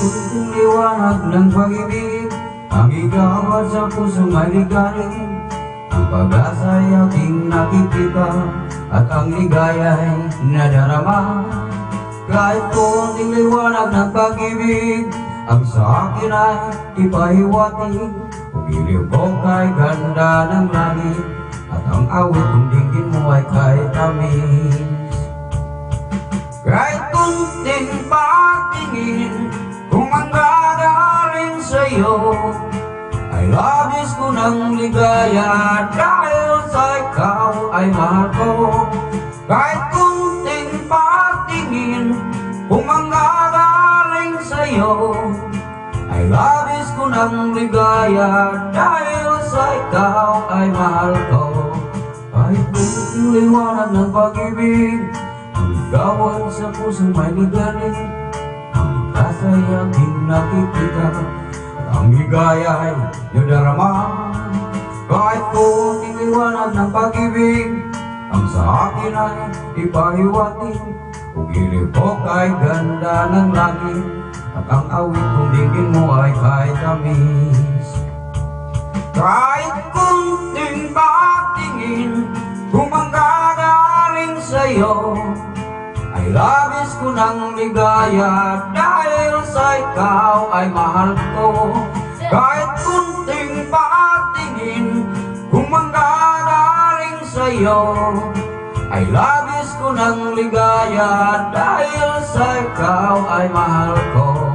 kunting liwanag ng pag-ibig, ang igawad sa pusong ay ligalig. Ang pag-asa'y ating nakikita, at ang ligaya'y nadarama. Kahit kunting liwanag ng pag-ibig, ang sa akin ay ipahiwatig. Pagiliw ko kay ganda ng langit, at ang awit kong dinggin mo ay kay tamis. Kahit kunting pagtingin, kung manggagaling sa'yo, ay labis ko ng ligaya, dahil sa ikaw ay mahal ko. Kahit kunting pagtingin, kung manggagaling sa'yo, ay labis ko ng ligaya, dahil sa ikaw ay mahal ko. Kahit kunting liwanag ng pag-ibig, ang ligawan sa pusong may ligalig. Ang ligtasa'y aking nakikita, at ang ligaya ay nadarama. Kahit kunting liwanag ng pag-ibig, ang sa akin ay ipahiwatig. Pagiliw ko kay ganda ng langit, at ang awit kong dinggin mo ay kay tamis. Kahit kunting pagtingin, kung manggagaling sa'yo, ay labis ko ng ligaya, dahil sa ikaw ay mahal ko. Kahit kunting pagtingin, kung manggagaling sa'yo, ay labis ko ng ligaya, dahil sa ikaw ay mahal ko.